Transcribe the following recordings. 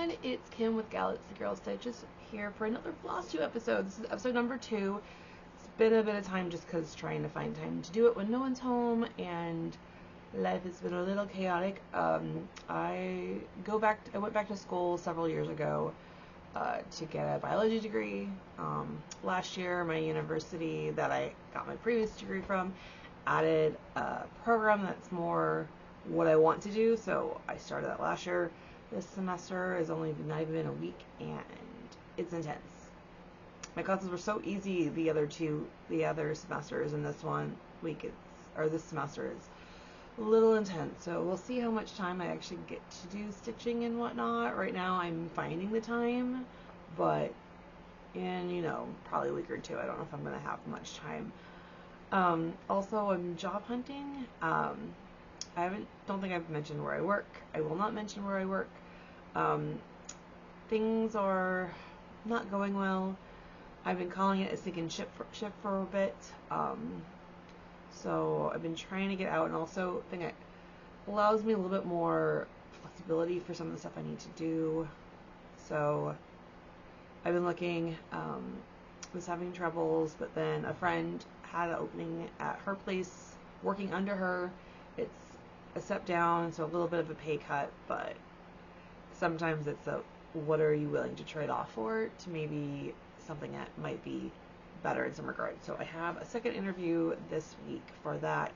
everyone, it's Kim with Galaxy Girl Stitches here for another Flosstube episode. This is episode number 2. It's been a bit of time just because trying to find time to do it when no one's home and life has been a little chaotic. I went back to school several years ago to get a biology degree. Last year, my university that I got my previous degree from added a program that's more what I want to do, so I started that last year. This semester has only not even been a week, and it's intense. My classes were so easy the other semesters, and this this semester is a little intense. So we'll see how much time I actually get to do stitching and whatnot. Right now I'm finding the time, but in, probably a week or two, I don't know if I'm going to have much time. Also, I'm job hunting. Don't think I've mentioned where I work. I will not mention where I work. Things are not going well. I've been calling it a sink and ship for a bit. So I've been trying to get out, and also I think it allows me a little bit more flexibility for some of the stuff I need to do. So I've been looking, was having troubles, but then a friend had an opening at her place, working under her. It's a step down, so a little bit of a pay cut, but sometimes it's what are you willing to trade off for to maybe something that might be better in some regard. So I have a second interview this week for that.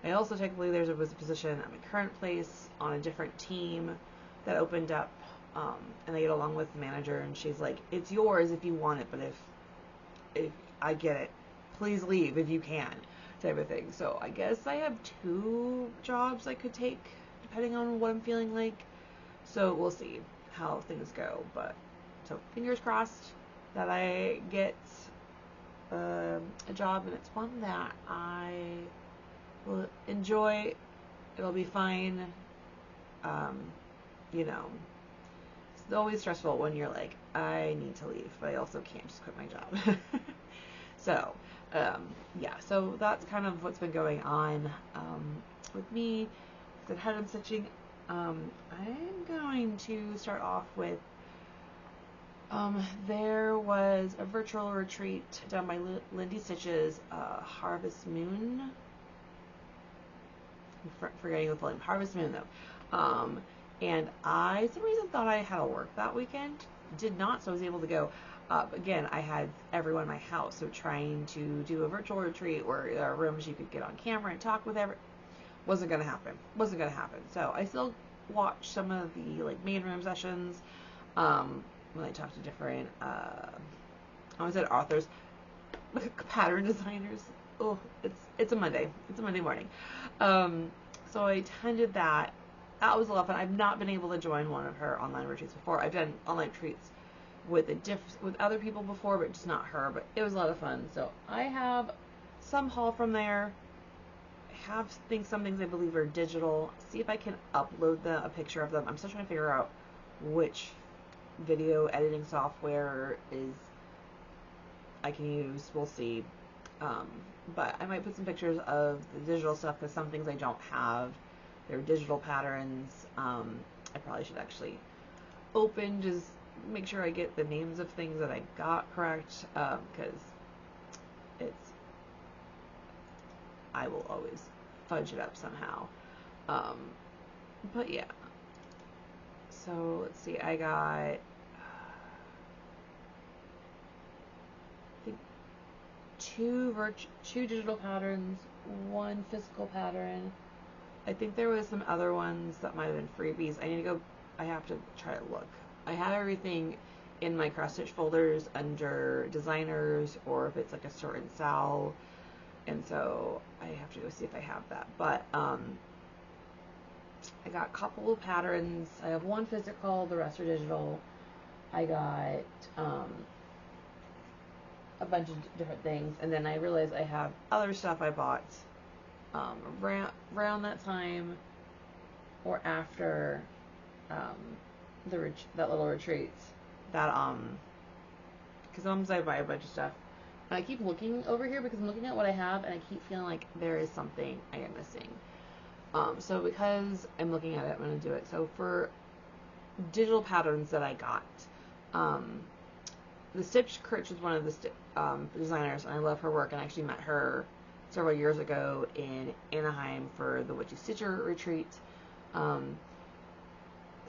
I also technically there was a position at my current place on a different team that opened up, and I get along with the manager, and she's like, it's yours if you want it, but if I get it, please leave if you can, type of thing. So I guess I have 2 jobs I could take depending on what I'm feeling like. So we'll see how things go. But so fingers crossed that I get a job, and it's one that I will enjoy. It'll be fine. It's always stressful when you're like, I need to leave, but I also can't just quit my job. So so that's kind of what's been going on with me. I've had in stitching. I'm going to start off with there was a virtual retreat done by Lindy Stitches, Harvest Moon. I'm forgetting the full name. Harvest Moon, though. And I, for some reason, thought I had to work that weekend. Did not, so I was able to go. Again, I had everyone in my house, so trying to do a virtual retreat where there are rooms you could get on camera and talk with wasn't gonna happen. So I still watched some of the main room sessions when I talked to different I said authors, pattern designers. Oh, it's a Monday. It's a Monday morning. So I attended that. That was a lot of fun. I've not been able to join one of her online retreats before. I've done online retreats with other people before, but just not her. But it was a lot of fun. So I have some haul from there. I have some things I believe are digital. See if I can upload a picture of them. I'm still trying to figure out which video editing software I can use. We'll see. But I might put some pictures of the digital stuff, because some things I don't have. They're digital patterns. I probably should actually just make sure I get the names of things that I got correct, because I will always fudge it up somehow. But yeah. So let's see, I got I think 2 digital patterns, 1 physical pattern. I think there was some other ones that might have been freebies. I have to try to look. I have everything in my cross stitch folders under designers, or if it's like a certain Sal, and so I have to go see if I have that. But I got a couple of patterns. I have 1 physical, the rest are digital. I got a bunch of different things, and then I realized I have other stuff I bought around that time or after that little retreat, that because sometimes I buy a bunch of stuff, and I keep looking over here because I'm looking at what I have, and I keep feeling like there is something I am missing. So because I'm looking at it, I'm going to do it. So for digital patterns that I got. The Stitch Critch is one of the designers, and I love her work, and I actually met her several years ago in Anaheim for the Witchy Stitcher retreat.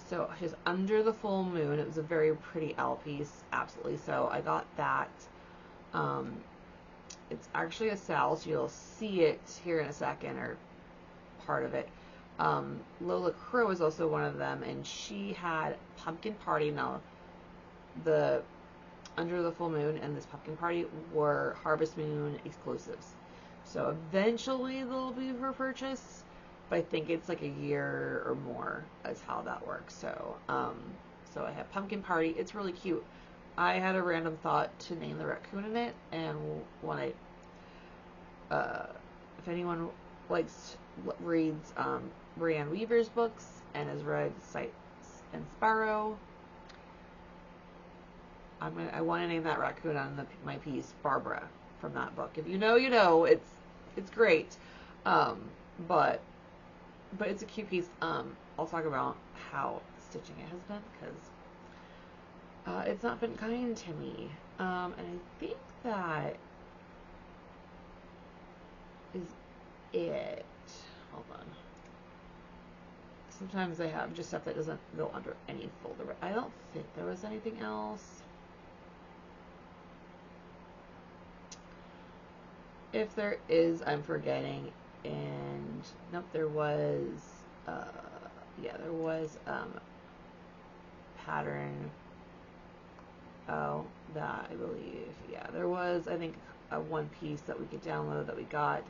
So she's Under the Full Moon. It was a very pretty owl piece, absolutely. So I got that. It's actually a sal, so you'll see it here in a second, or part of it. Lola Crow is also one of them, and she had Pumpkin Party. Now, the Under the Full Moon and this Pumpkin Party were Harvest Moon exclusives. So eventually they'll be for purchase, but I think it's like a year or more is how that works. So, so I have Pumpkin Party. It's really cute. I had a random thought to name the raccoon in it, and when if anyone reads Brianne Weaver's books and has read Sights and Sparrow, I want to name that raccoon on my piece Barbara from that book. If you know, you know. It's great, but it's a cute piece. I'll talk about how stitching it has been, because it's not been kind to me, and I think that is it. Hold on. Sometimes I have just stuff that doesn't go under any folder. I don't think there was anything else. If there is, I'm forgetting. And nope, there was. Yeah, there was pattern. Oh, that I believe. Yeah, there was. I think a one piece that we could download that we got.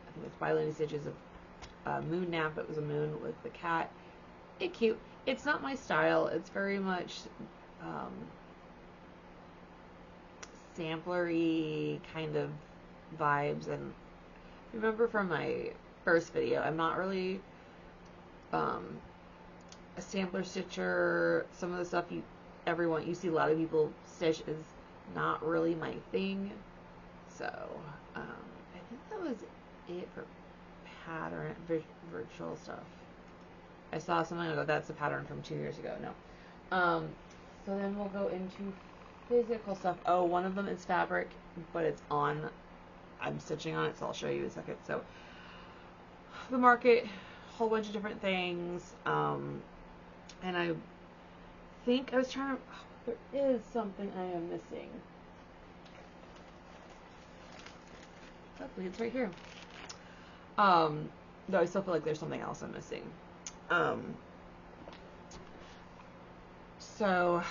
I think it's by Lenny Stitches of Moon Nap. It was a moon with the cat. It's cute. It's not my style. It's very much samplery kind of vibes. And remember from my first video, I'm not really a sampler stitcher. Some of the stuff you see a lot of people stitch is not really my thing. So I think that was it for pattern virtual stuff. I saw something ago. That's a pattern from 2 years ago. No. So then we'll go into physical stuff. Oh, one of them is fabric, but it's on. I'm stitching on it, so I'll show you in a second. So the market, whole bunch of different things, and I think I was trying to. Oh, there is something I am missing. Luckily, it's right here. Though I still feel like there's something else I'm missing. So,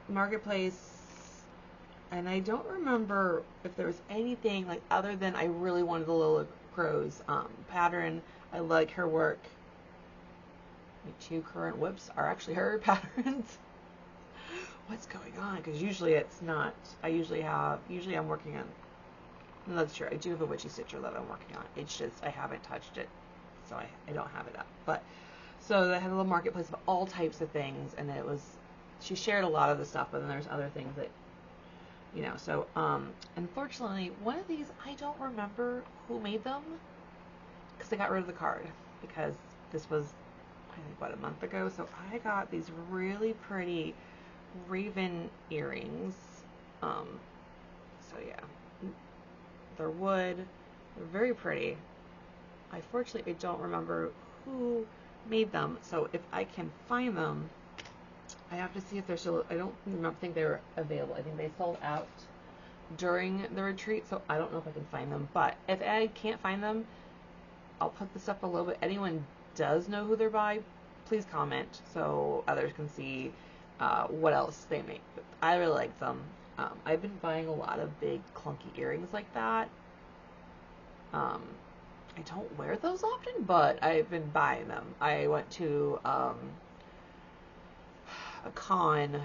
Marketplace, and I don't remember if there was anything like other than I really wanted the Lola Crow's pattern. I like her work. My 2 current whips are actually her patterns. What's going on? Because usually it's not. Usually I'm working on. No, that's true. I do have a Witchy Stitcher that I'm working on. It's just I haven't touched it, so I don't have it up. But so they had a little marketplace of all types of things, and it was. She shared a lot of the stuff, but then there's other things that, you know. So unfortunately, one of these I don't remember who made them, because I got rid of the card because this was I think about a month ago. So I got these really pretty raven earrings. So yeah. They're wood. They're very pretty. Unfortunately, I don't remember who made them. So if I can find them, I have to see if they're still. I don't think they were available. I think they sold out during the retreat. So I don't know if I can find them. But if I can't find them, I'll put the stuff below. But anyone does know who they're by, please comment so others can see what else they make. But I really like them. I've been buying a lot of big clunky earrings like that. I don't wear those often, but I've been buying them. I went to a con.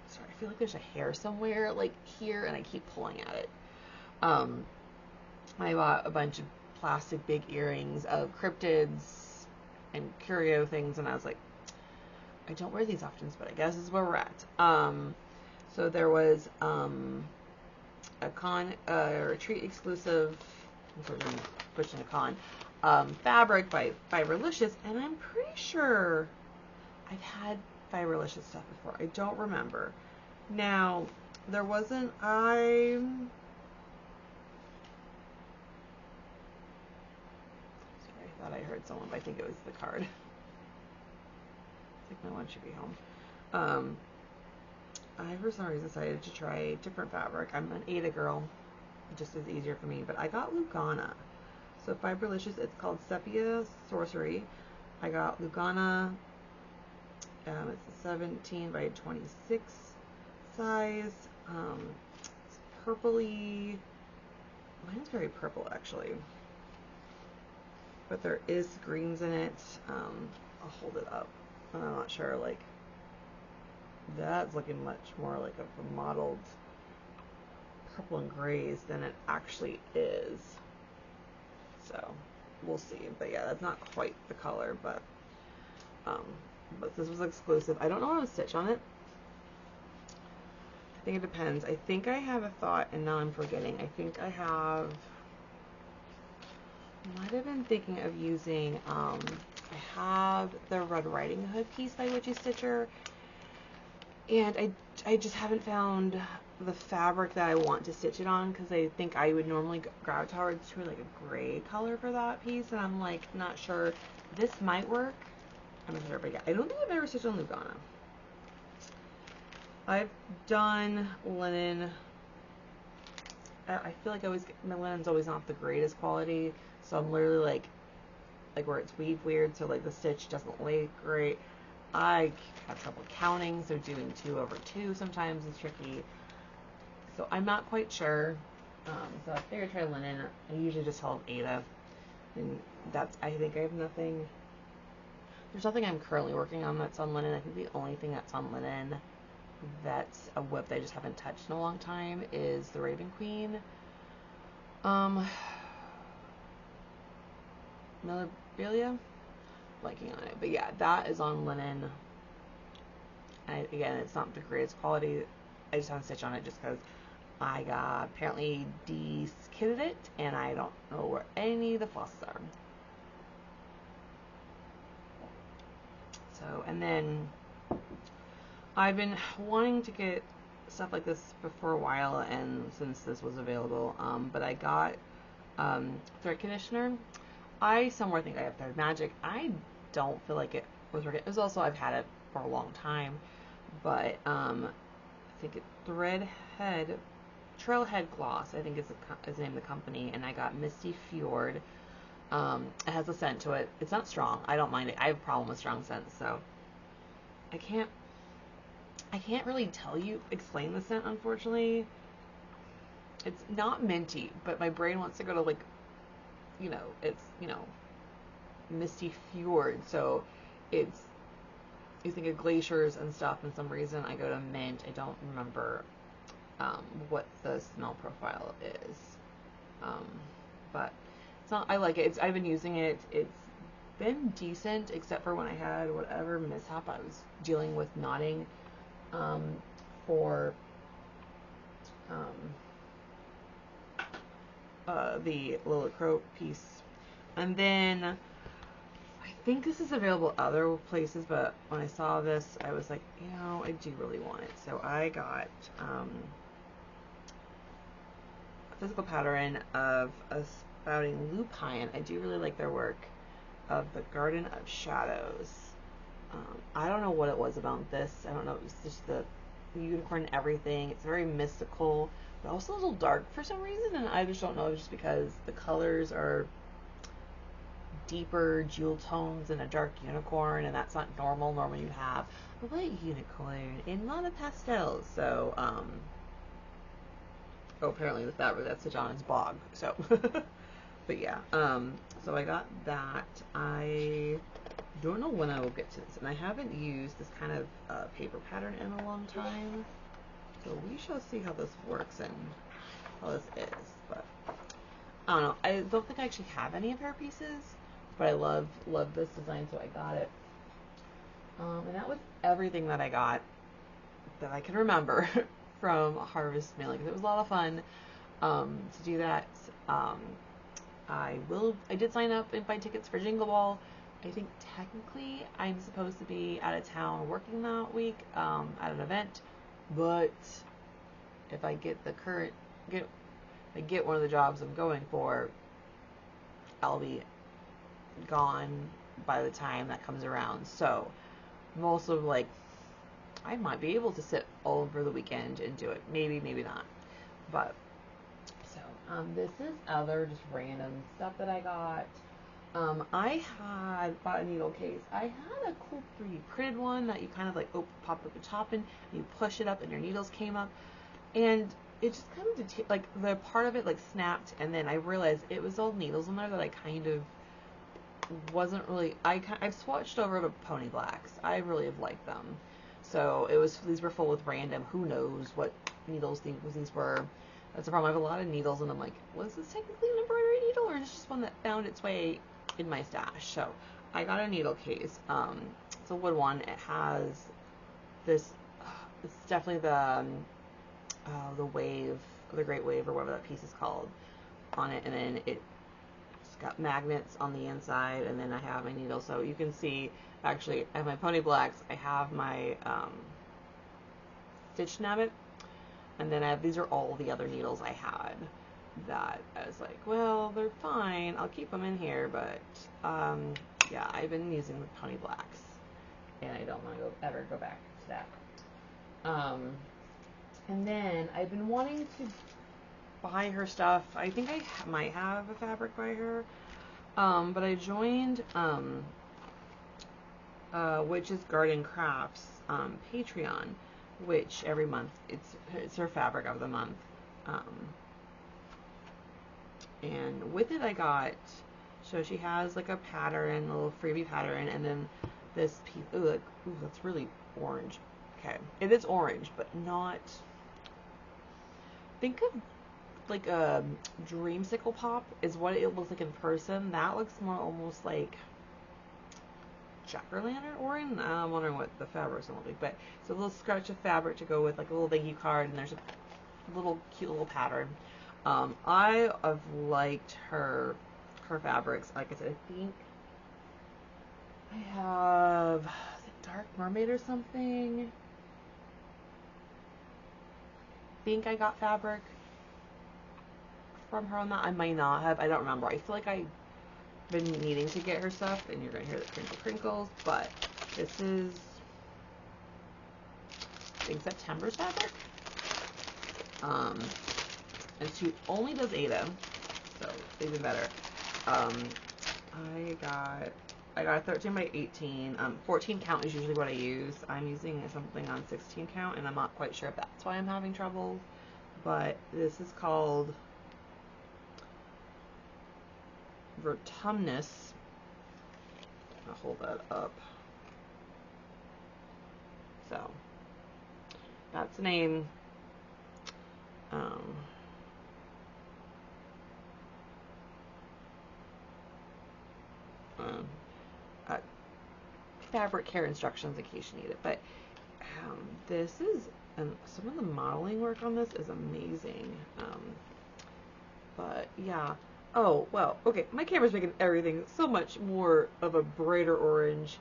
Sorry, I feel like there's a hair somewhere like here, and I keep pulling at it. I bought a bunch of plastic big earrings of cryptids and curio things, and I was like, I don't wear these often, but I guess this is where we're at. So there was a con retreat exclusive. I'm pushing a con fabric by Fiberlicious, and I'm pretty sure I've had Fiberlicious stuff before. I don't remember. Now, there wasn't, sorry, I thought I heard someone, but I think it was the card. It's like, no one should be home. I, for some reason, decided to try different fabric. I'm an Ada girl. It just is easier for me. But I got Lugana. So Fiberlicious, it's called Sepia Sorcery. I got Lugana. It's a 17 by 26 size. It's purpley. Mine's very purple, actually. But there is greens in it. I'll hold it up. I'm not sure, like, that's looking much more like a mottled purple and grays than it actually is. So we'll see. But yeah, that's not quite the color, but this was exclusive. I don't know how to stitch on it. I think it depends. I think I have a thought, and now I'm forgetting. I think I might have been thinking of using, I have the Red Riding Hood piece by Witchy Stitcher, and I just haven't found the fabric that I want to stitch it on, because I think I would normally gravitate towards like a gray color for that piece, and I'm like not sure. This might work. I'm not sure, but yeah, I don't think I've ever stitched on Lugana. I've done linen. I feel like my linen's always not the greatest quality, so I'm literally like where it's weave weird, so like the stitch doesn't lay great. I have trouble counting, so doing 2 over 2 sometimes is tricky. So I'm not quite sure. So I figured try linen. I usually just tell Ada, and I think I have nothing. There's nothing I'm currently working on that's on linen. I think the only thing that's on linen that's a whip that I just haven't touched in a long time is the Raven Queen. Memorabilia, liking on it, but yeah, that is on linen. And again, it's not the greatest quality. I just haven't stitched on it just because I got apparently de-skidded it, and I don't know where any of the flosses are. So, and then I've been wanting to get stuff like this for a while, and since this was available, but I got thread conditioner. I somewhere think I have Thread Magic. I don't feel like it was working. It was also, I've had it for a long time, but I think it's Trailhead Gloss, I think is the name of the company, and I got Misty Fjord. It has a scent to it. It's not strong. I don't mind it. I have a problem with strong scents, so I can't really explain the scent, unfortunately. It's not minty, but my brain wants to go to, like, it's, Misty Fjord, so it's, you think of glaciers and stuff, and some reason I go to mint. I don't remember what the smell profile is, but it's not, I like it. I've been using it. It's been decent, except for when I had whatever mishap I was dealing with knotting for the Lilith Crow piece. And then I think this is available other places, but when I saw this, I was like, I do really want it. So I got a physical pattern of a spouting lupine. I do really like their work, of the Garden of Shadows. I don't know what it was about this. I don't know. It was just the unicorn and everything. It's very mystical, but also a little dark for some reason, and I just don't know. It's just because the colors are deeper jewel tones and a dark unicorn, and that's not normal. Normally you have a light unicorn and a lot of pastels. So, apparently with that, that's the John's Bog. So, but yeah, so I got that. I don't know when I will get to this, and I haven't used this kind of paper pattern in a long time, so we shall see how this works and how this is. But I don't know. I don't think I actually have any of her pieces, but I love this design, so I got it. And that was everything that I got that I can remember from Harvest Mailing, because it was a lot of fun to do that. I did sign up and buy tickets for Jingle Ball. I think technically I'm supposed to be out of town working that week, at an event, but if I get I get one of the jobs I'm going for, I'll be gone by the time that comes around. So I'm also like, I might be able to sit all over the weekend and do it. Maybe, maybe not. But so this is other just random stuff that I got. I had bought a needle case. I had a cool 3D printed one that you kind of like pop up the top and you push it up and your needles came up, and it just kind of like the part of it like snapped, and then I realized it was all needles in there that I kind of wasn't really. I've swatched over to Pony Blacks. I really have liked them. So these were full with random, who knows what needles these were. That's the problem. I have a lot of needles, and I'm like, was this technically an embroidery needle, or is this just one that found its way in my stash? So I got a needle case. It's a wood one. It has this. It's definitely the wave, the Great Wave, or whatever that piece is called, on it, and then it's got magnets on the inside, and then I have my needle. So you can see, actually, I have my Pony Blacks. I have my Stitch Nabbit. And then these are all the other needles I had that I was like, well, they're fine. I'll keep them in here. But, yeah, I've been using the Pony Blacks. And I don't want to ever go back to that. And then I've been wanting to buy her stuff. I think I might have a fabric by her. But I joined Witch's Garden Crafts Patreon, which every month it's her fabric of the month, and with it I got, so she has like a pattern, a little freebie pattern, and then this piece. Ooh, that's really orange. Okay, it is orange, but not. Think of like a dreamsicle pop is what it looks like in person. That looks more almost like jack-o'-lantern orange. I'm wondering what the fabric's gonna look like, but it's a little scratch of fabric to go with like a little thank you card, and there's a little cute little pattern. I have liked her fabrics. Like I said, I think I have Dark Mermaid or something. I think I got fabric from her on that. I might not have. I don't remember. I feel like I've been needing to get her stuff, and you're gonna hear the crinkles, but this is, I think, September's fabric. And she only does Ada, so even better. I got a 13 by 18. 14 count is usually what I use. I'm using something on 16 count, and I'm not quite sure if that's why I'm having trouble. But this is called Vertumnus. I'll hold that up. So that's the name. Fabric care instructions in case you need it. But this is, some of the modeling work on this is amazing. But yeah. Oh, well, okay, my camera's making everything so much more of a brighter orange.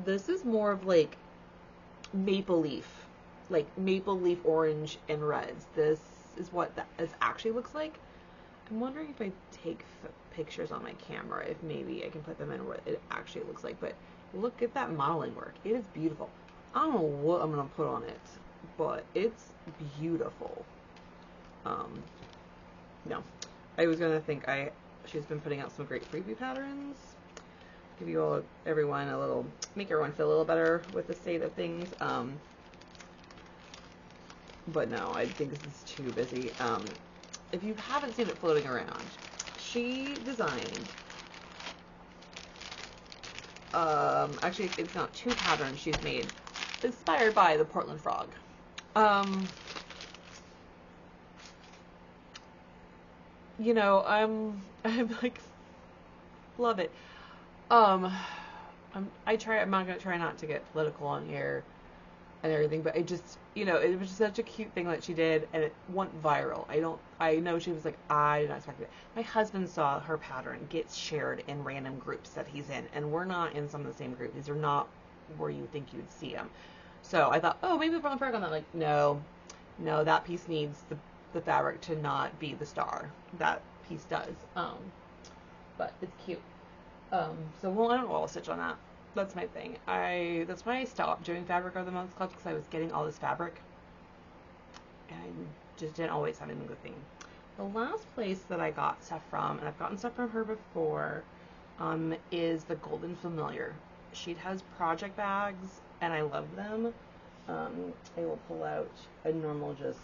This is more of like maple leaf orange and reds. This is what that actually looks like. I'm wondering if I take pictures on my camera, if maybe I can put them in what it actually looks like. But look at that modeling work. It is beautiful. I don't know what I'm going to put on it, but it's beautiful. No. I was going to think she's been putting out some great freebie patterns. Give you everyone a little, make everyone feel a little better with the state of things. But no, I think this is too busy. If you haven't seen it floating around, she designed, actually it's not 2 patterns she's made, inspired by the Portland Frog. You know, I'm like, love it. I'm not gonna try not to get political on here. and everything, but it just, you know, it was just such a cute thing that she did, and it went viral. I know she was like, I did not expect it. My husband saw her pattern get shared in random groups that he's in, and we're not in some of the same groups. These are not where you think you'd see them. So I thought, oh, maybe from the program. I'm like, no, that piece needs the fabric to not be the star. That piece does. But it's cute. So I don't oil stitch on that. That's my thing. That's why I stopped doing fabric over the months clubs, because I was getting all this fabric and just didn't always have anything good thing. The last place that I got stuff from, and I've gotten stuff from her before, is the Golden Familiar. She has project bags, and I love them. I will pull out a normal just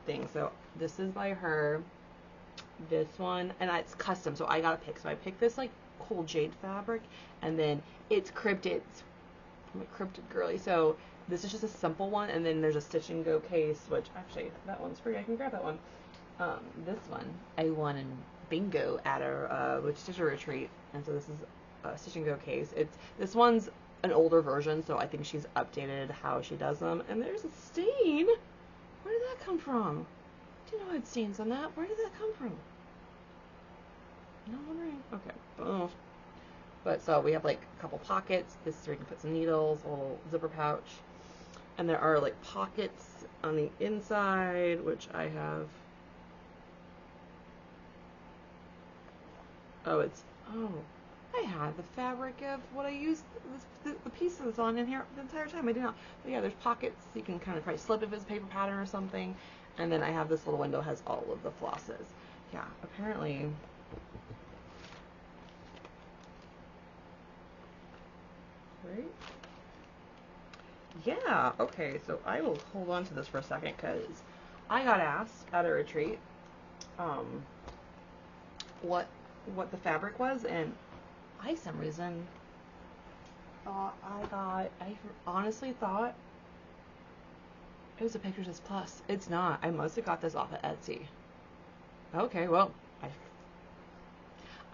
thing. So this is by her. This one, and it's custom, so I gotta pick. So I picked this like cool jade fabric, and then it's cryptid. I'm a cryptid girly, so this is just a simple one, and then there's a stitch and go case, which actually that one's free. I can grab that one. This one I won in bingo at a Stitcher retreat, and so this is a stitch and go case. This one's an older version, so I think she's updated how she does them. And there's a stain. Where did that come from? I didn't know I had stains on that. Where did that come from? No wondering. Okay. Oh. But so we have like a couple pockets. This is where you can put some needles, a little zipper pouch. And there are like pockets on the inside, which I have. Oh, I had the fabric of what I used, the piece that's on in here the entire time. I did not. But yeah, there's pockets. You can kind of probably slip if it's a paper pattern or something. And then I have this little window has all of the flosses. Yeah, apparently. Right? Yeah, okay, so I will hold on to this for a second, because I got asked at a retreat what the fabric was, and I, for some reason, I honestly thought it was a Pictures Plus. It's not. I mostly got this off of Etsy. Okay, well,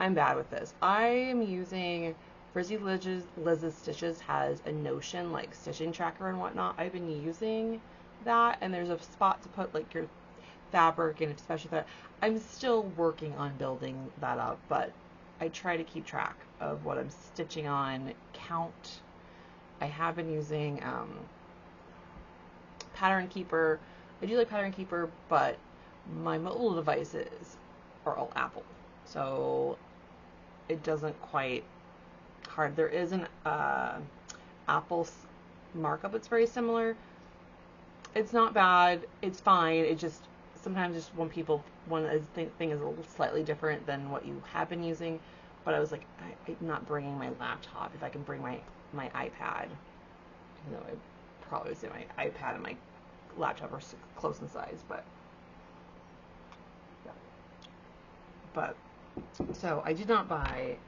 I'm bad with this. I am using Frizzy Liz's Stitches has a Notion like stitching tracker and whatnot. I've been using that, and there's a spot to put like your fabric, and especially that I'm still working on building that up, but I try to keep track of what I'm stitching on, count. I have been using Pattern Keeper. I do like Pattern Keeper, but my mobile devices are all Apple, so it doesn't quite hard. There is an Apple markup that's very similar. It's not bad. It's fine. It just sometimes just when thing is a little slightly different than what you have been using. But I was like, I'm not bringing my laptop. If I can bring my iPad, even though I probably would say my iPad and my laptop are close in size, but yeah. But so I did not buy.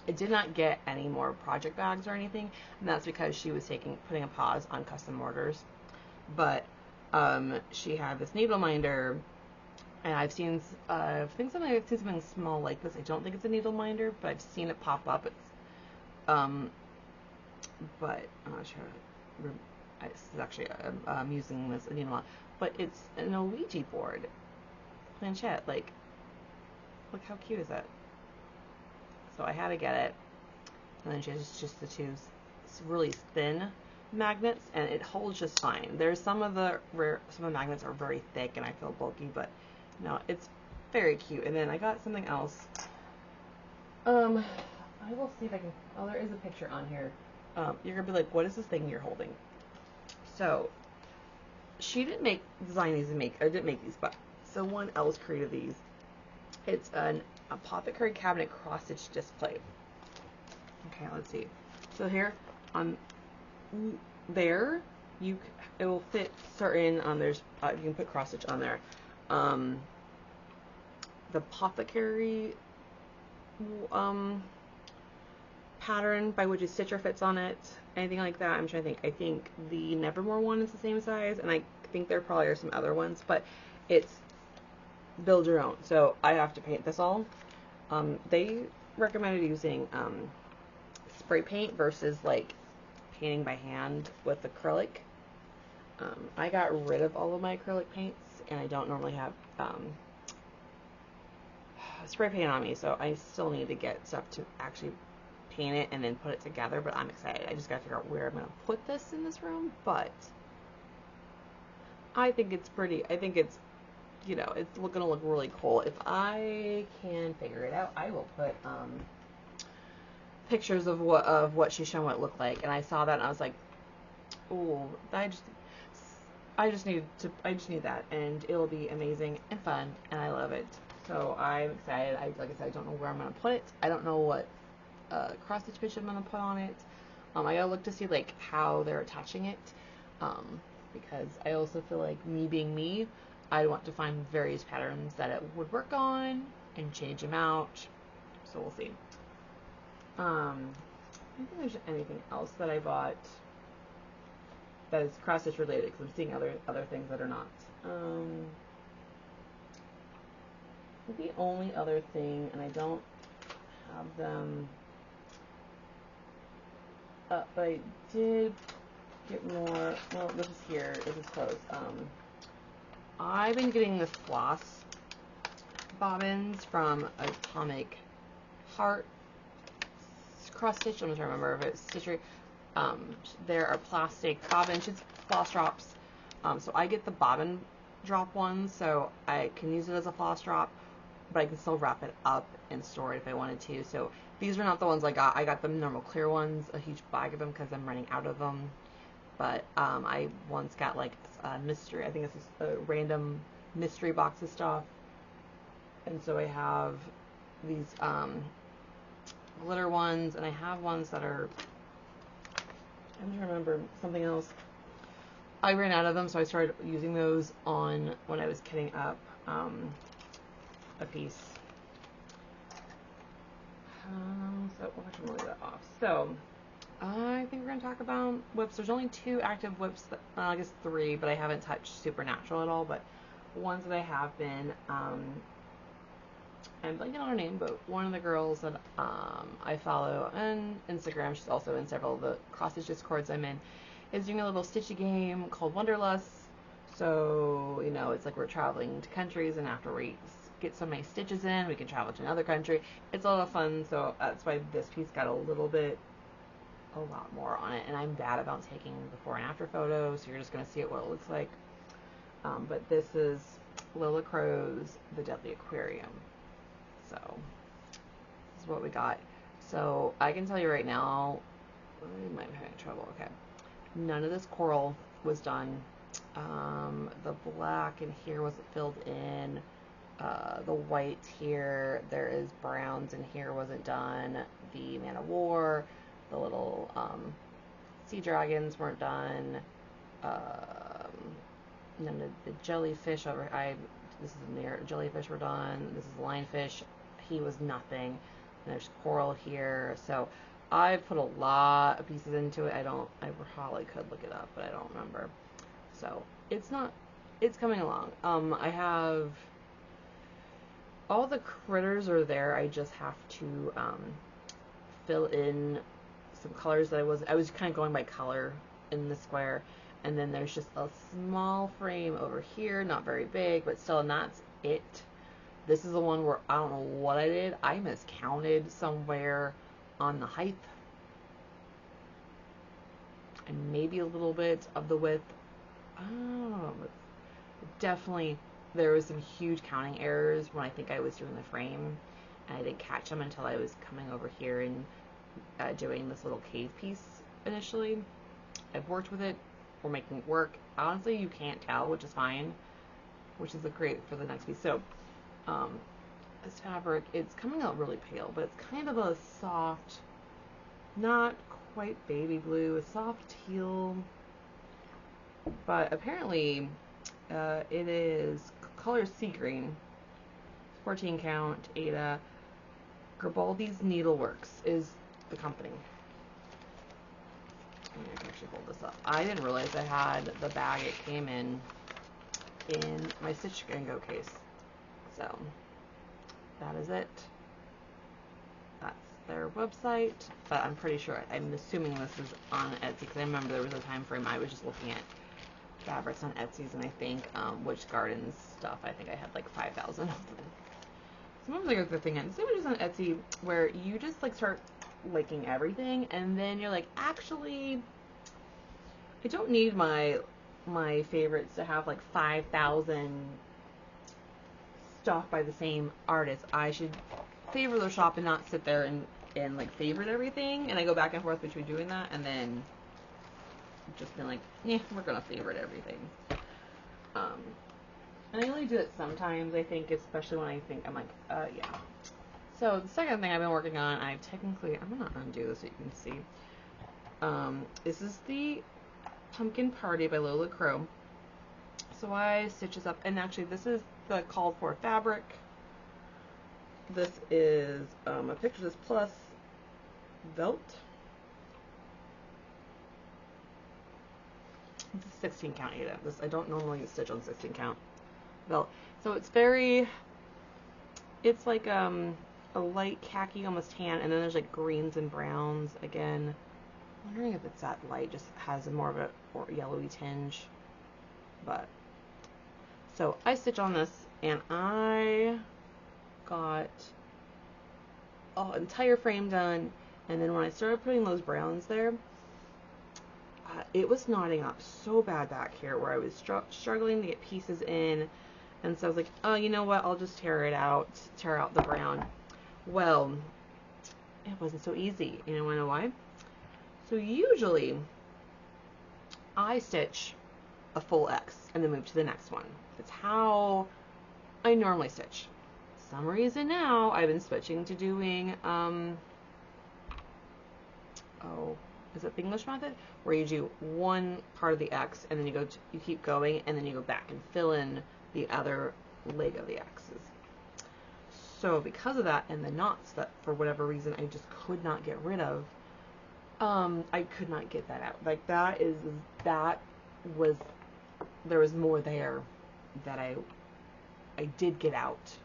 I did not get any more project bags or anything, and that's because she was putting a pause on custom orders. But she had this needle minder, and I've seen something small like this. I don't think it's a needle minder, but I've seen it pop up. It's but I'm not sure. This is actually I'm using this needle, but it's an Ouija board planchette. Like, look how cute is that? So I had to get it, and then she has just the two really thin magnets, and it holds just fine. There's some of the magnets are very thick, and I feel bulky, but no, it's very cute. And then I got something else. I will see if I can. Oh, there is a picture on here. You're gonna be like, what is this thing you're holding? So she didn't design these or didn't make these, but someone else created these. It's an apothecary cabinet cross stitch display. Okay, let's see. So here on there, it will fit certain. There's you can put cross stitch on there. The apothecary pattern by which a stitcher fits on it. Anything like that. I'm trying to think. I think the Nevermore one is the same size, and I think there probably are some other ones, but it's build your own. So I have to paint this all. They recommended using spray paint versus like painting by hand with acrylic. I got rid of all of my acrylic paints, and I don't normally have spray paint on me, so I still need to get stuff to actually paint it and then put it together, but I'm excited. I just gotta figure out where I'm gonna put this in this room, but I think it's pretty. I think it's, you know, it's gonna look really cool. If I can figure it out, I will put pictures of what she's shown what it looked like, and I saw that and I was like, oh, I just need that, and it'll be amazing and fun, and I love it. So I'm excited. Like I said, I don't know where I'm gonna put it. I don't know what cross stitch pitch I'm gonna put on it. I gotta look to see like how they're attaching it, because I also feel like, me being me, I want to find various patterns that it would work on and change them out. So we'll see. I don't think there's anything else that I bought that is cross stitch related, because I'm seeing other things that are not. The only other thing, and I don't have them up, but I did get more. Well, this is here. This is closed. I've been getting the floss bobbins from Atomic Heart cross stitch. I'm trying to remember if it's stitchery. There are plastic bobbins. It's floss drops. So I get the bobbin drop ones, so I can use it as a floss drop, but I can still wrap it up and store it if I wanted to. So these are not the ones I got. I got the normal clear ones, a huge bag of them, because I'm running out of them. But I once got like a mystery. I think it's a random mystery box of stuff. And so I have these glitter ones, and I have ones that are, I'm trying to remember something else. I ran out of them, so I started using those on when I was kitting up a piece. So we're going to leave that off. So I think we're going to talk about whips. There's only 2 active whips, that, I guess 3, but I haven't touched Supernatural at all. But ones that I have been, I'm blanking on her name, but one of the girls that I follow on Instagram, she's also in several of the cross-stitch discords I'm in, is doing a little stitchy game called Wonderlust. So, you know, it's like we're traveling to countries, and after we get so many stitches in, we can travel to another country. It's a lot of fun, so that's why this piece got a lot more on it. And I'm bad about taking before and after photos, so you're just going to see it what it looks like. But this is Lola Crow's The Deadly Aquarium. So this is what we got. So I can tell you right now, I might be having trouble. Okay, none of this coral was done. The black in here wasn't filled in. The white here, there is browns in here, wasn't done. The Man of War, the little sea dragons weren't done. None of the jellyfish over. This is near jellyfish were done. This is lionfish. He was nothing. And there's coral here. So I put a lot of pieces into it. I probably could look it up, but I don't remember. So it's coming along. I have all the critters are there. I just have to fill in some colors that I was kind of going by color in the square. And then there's just a small frame over here, not very big, but still, and that's it. This is the one where I don't know what I did. I miscounted somewhere on the height and maybe a little bit of the width. Oh, definitely there was some huge counting errors when I think I was doing the frame, and I didn't catch them until I was coming over here and doing this little cave piece initially. I've worked with it. We're making it work. Honestly, you can't tell, which is fine, which is great for the next piece. So this fabric, it's coming out really pale, but it's kind of a soft, not quite baby blue, a soft teal, but apparently it is color sea green, 14 count. Ada Garibaldi's Needleworks is the company. I can actually hold this up. I didn't realize I had the bag it came in my Stitch and Go case. So that is it. That's their website, but I'm pretty sure, I'm assuming this is on Etsy, because I remember there was a time frame I was just looking at fabrics on Etsy's, and I think Witch Gardens stuff, I think I had like 5,000 of them. Sometimes I go through the thing, and see what is on Etsy, where you just like start liking everything, and then you're like, actually, I don't need my favorites to have like 5,000 stuff by the same artist. I should favor their shop and not sit there and like favorite everything. And I go back and forth between doing that and then just been like, yeah, we're gonna favorite everything. And I only do it sometimes, I think, especially when I think I'm like, yeah. So the second thing I've been working on, I'm gonna undo this so you can see. This is the Pumpkin Party by Lola Crow. So I stitch this up, and actually this is the called for fabric. This is a Pictures Plus Velt. It's a 16 count Ada. This, I don't normally stitch on 16 count Velt. So it's like a light khaki, almost tan, and then there's like greens and browns again. I'm wondering if it's that light, just has more of a yellowy tinge. But so I stitch on this, and I got an entire frame done, and then when I started putting those browns there, it was knotting up so bad back here where I was struggling to get pieces in, and so I was like, oh, you know what, I'll just tear out the brown. Well, it wasn't so easy. You know why? So usually I stitch a full X and then move to the next one. That's how I normally stitch. For some reason now I've been switching to doing is it the English method, where you do one part of the X and then you keep going, and then you go back and fill in the other leg of the X's. So because of that, and the knots that for whatever reason I just could not get rid of, I could not get that out. Like there was more there that I did get out,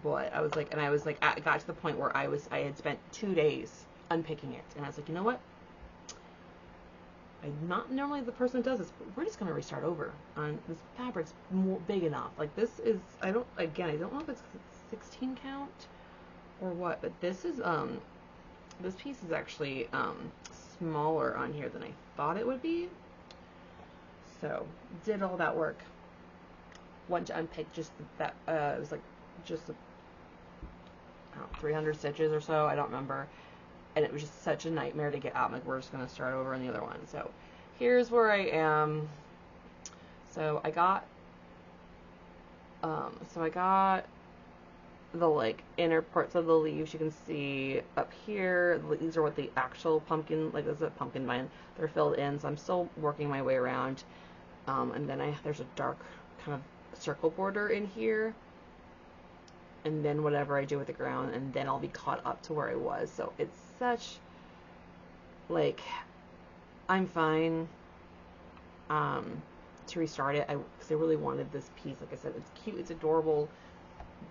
but I was like, I got to the point where I had spent 2 days unpicking it, and I was like, you know what? I'm not normally the person who does this, but we're just gonna restart over. On this fabric's big enough. Like this is, I don't know if it's 16 count or what, but this is this piece is actually smaller on here than I thought it would be. So did all that work. Went to unpick just that. It was like just 300 stitches or so. I don't remember. And it was just such a nightmare to get out. I'm like, we're just gonna start over on the other one. So here's where I am. So I got the like inner parts of the leaves. You can see up here, these are what the actual pumpkin, like this is a pumpkin vine, they're filled in, so I'm still working my way around. And then there's a dark kind of circle border in here, and then whatever I do with the ground, and then I'll be caught up to where I was. So it's such, like, I'm fine to restart it, because I really wanted this piece. Like I said, it's cute, it's adorable.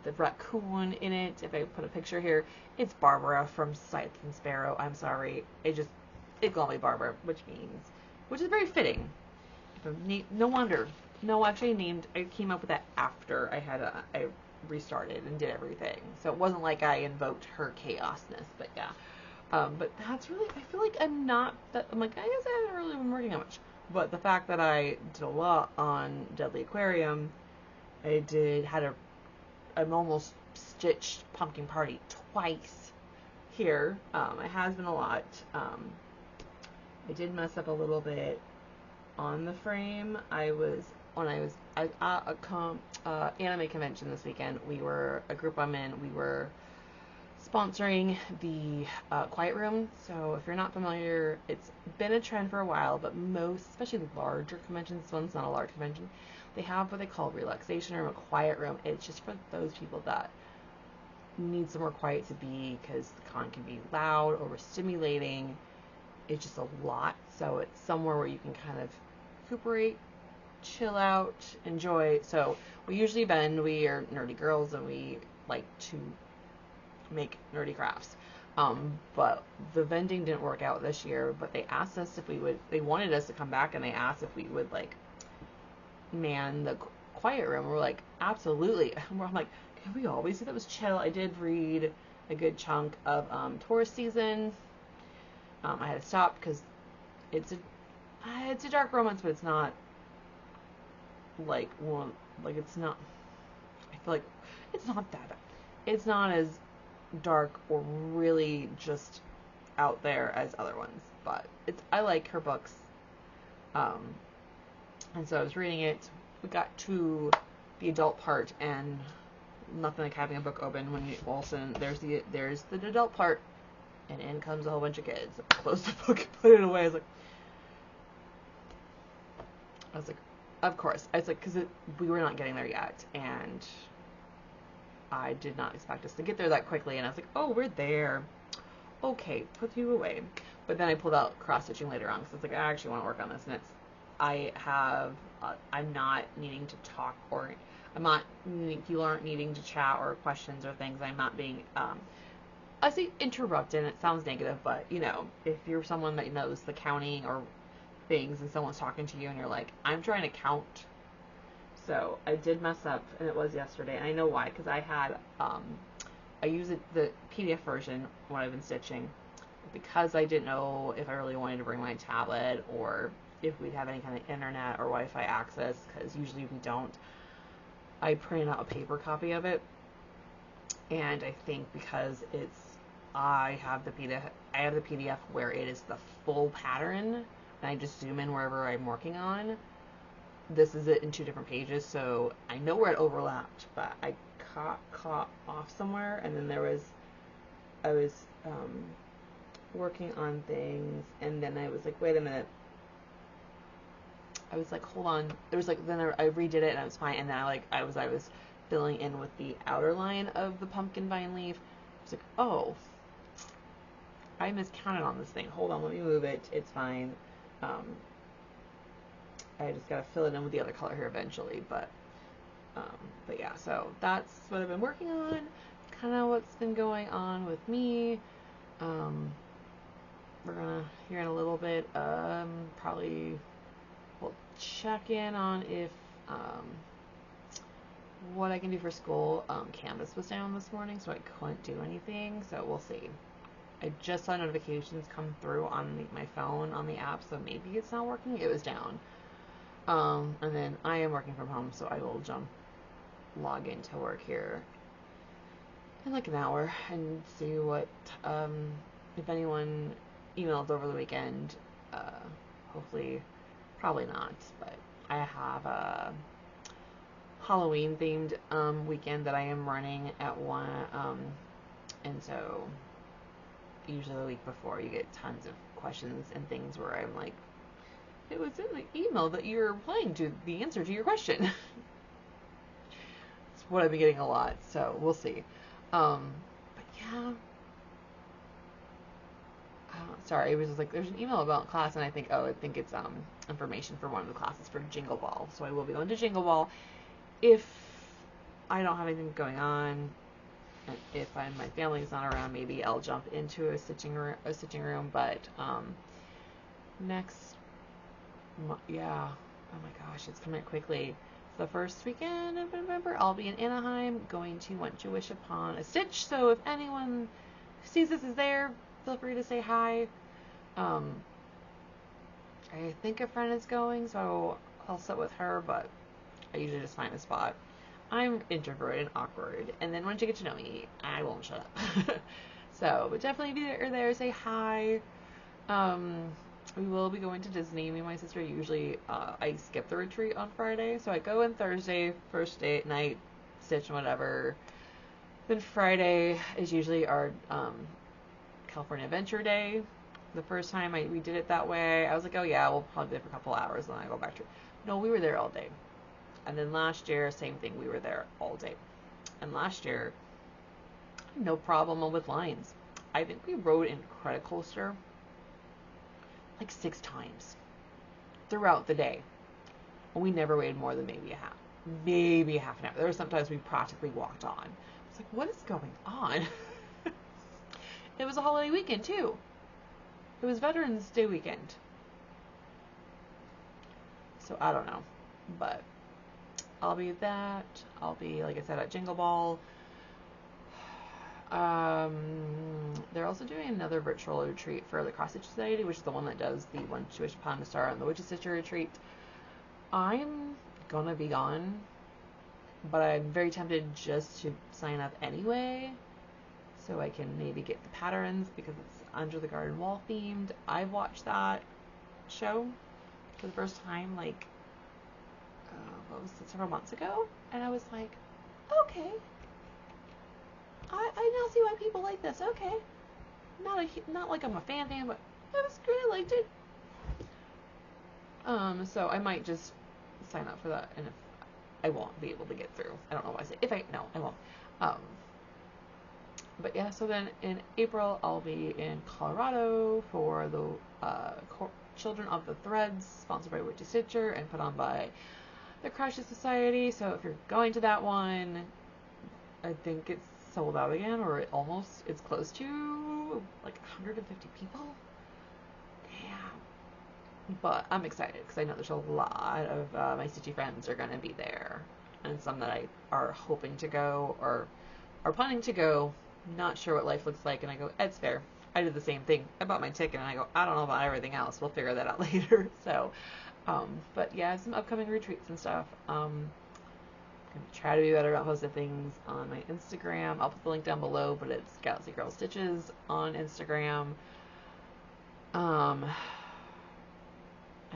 The raccoon in it, if I put a picture here, it's Barbara from Scythe and Sparrow. I'm sorry, it called me Barbara, which is very fitting. No wonder. No, actually I came up with that after I restarted and did everything. So it wasn't like I invoked her chaosness, but yeah. But that's really, I feel like I'm like, I guess I haven't really been working on much. But the fact that I did a lot on Deadly Aquarium, I'm almost stitched Pumpkin Party twice here. It has been a lot. I did mess up a little bit on the frame. When I was at a anime convention this weekend, a group I'm in, we were sponsoring the Quiet Room. So if you're not familiar, it's been a trend for a while, but especially the larger conventions, this one's not a large convention, they have what they call a relaxation room, a quiet room. It's just for those people that need somewhere quiet to be, because the con can be loud, overstimulating. It's just a lot. So it's somewhere where you can kind of recuperate, chill out, enjoy. So we are nerdy girls, and we like to make nerdy crafts. But the vending didn't work out this year, but they asked us if we would, they wanted us to come back, and they asked if we would like man the quiet room. We're like, absolutely. And I'm like, can we always do that? It was chill. I did read a good chunk of tourist season. I had to stop because it's a dark romance, but it's not like one, like it's not, I feel like it's not that bad. It's not as dark or really just out there as other ones, but I like her books. And so I was reading it. We got to the adult part, and nothing like having a book open when you also there's the adult part, and in comes a whole bunch of kids. I closed the book and put it away. I was like, of course. I was like, because we were not getting there yet, and I did not expect us to get there that quickly. And I was like, oh, we're there. Okay, put you away. But then I pulled out cross stitching later on because I was like, I actually want to work on this, and I'm not needing to talk, or you aren't needing to chat or questions or things. I'm not being, I say interrupted, and it sounds negative, but, if you're someone that knows the counting or things and someone's talking to you and you're like, I'm trying to count. So I did mess up, and it was yesterday, and I know why, because I had, I use the PDF version when I've been stitching, because I didn't know if I really wanted to bring my tablet or if we'd have any kind of internet or Wi-Fi access, because usually we don't. I printed out a paper copy of it, and I think because I have the PDF where it is the full pattern, and I just zoom in wherever I'm working on. This is it in 2 different pages, so I know where it overlapped, but I caught off somewhere, and then I was working on things, and then I was like, wait a minute. I was like, hold on. There was like, then I redid it, and I was fine, and then I was filling in with the outer line of the pumpkin vine leaf. I was like, oh, I miscounted on this thing. Hold on, let me move it. It's fine. I just gotta fill it in with the other color here eventually, but yeah, so that's what I've been working on, kind of what's been going on with me. We're gonna hear in a little bit, probably we'll check in on if what I can do for school. Canvas was down this morning, so I couldn't do anything, so we'll see. I just saw notifications come through on my phone on the app, so maybe it's not working. It was down. And then I am working from home, so I will log into work here in like an hour and see what, if anyone emailed over the weekend. Hopefully, probably not, but I have a Halloween themed weekend that I am running at 1, and so usually the week before you get tons of questions and things where I'm like, it was in the email that you're replying to the answer to your question. It's what I've been getting a lot, so we'll see. But yeah. Sorry, it was just like, there's an email about class, and I think it's information for one of the classes for Jingle Ball. So I will be going to Jingle Ball if I don't have anything going on. And if my family's not around, maybe I'll jump into a stitching room. But next, yeah, oh my gosh, it's coming quickly. The first weekend of November, I'll be in Anaheim, going to Want to Wish Upon a Stitch. So if anyone who sees this is there, feel free to say hi. I think a friend is going, so I'll sit with her, but I usually just find a spot. I'm introverted and awkward, and then once you get to know me, I won't shut up. So, but definitely be there, say hi. We will be going to Disney. Me and my sister usually, I skip the retreat on Friday, so I go in Thursday, first day at night, stitch and whatever. Then Friday is usually our California Adventure Day. The first time we did it that way, I was like, oh yeah, we'll probably be there for a couple hours, and then I go back to it. No, we were there all day. And then last year, same thing, we were there all day. And last year, no problem with lines. I think we rode in Credit Coaster like 6 times throughout the day. And we never waited more than maybe half an hour. There were sometimes we practically walked on. It's like, what is going on? it was a holiday weekend too. It was Veterans Day weekend. So I don't know. But I'll be at that. I'll be, like I said, at Jingle Ball. They're also doing another virtual retreat for the Cross Stitch Society, which is the one that does the One Wish Upon a Star and the Witch's Sister retreat. I'm gonna be gone, but I'm very tempted just to sign up anyway, so I can maybe get the patterns because it's Under the Garden Wall themed. I've watched that show for the first time, like, what was it, several months ago, and I was like, okay, I now see why people like this. Okay, not like I'm a fan, but I was really liked it. So I might just sign up for that, and if I won't be able to get through, I don't know why I say no, I won't. But yeah, so then in April I'll be in Colorado for the Children of the Threads, sponsored by Witchy Stitcher and put on by the Crushes Society. So if you're going to that one, I think it's sold out again, or it's close to like 150 people. Damn. But I'm excited because I know there's a lot of my Stitchy friends are going to be there, and some that I are hoping to go or are planning to go. Not sure what life looks like, and I go, it's fair. I did the same thing. I bought my ticket, and I go, I don't know about everything else. We'll figure that out later. So, but yeah, some upcoming retreats and stuff. I'm going to try to be better about posting things on my Instagram. I'll put the link down below, but it's Galaxy Girl Stitches on Instagram. And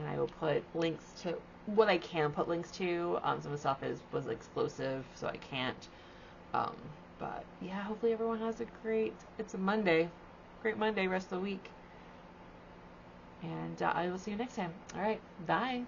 I will put links to what I can put links to. Some of the stuff was explosive, so I can't. But yeah, hopefully everyone has it's a Monday, great Monday, rest of the week. And I will see you next time. All right, bye.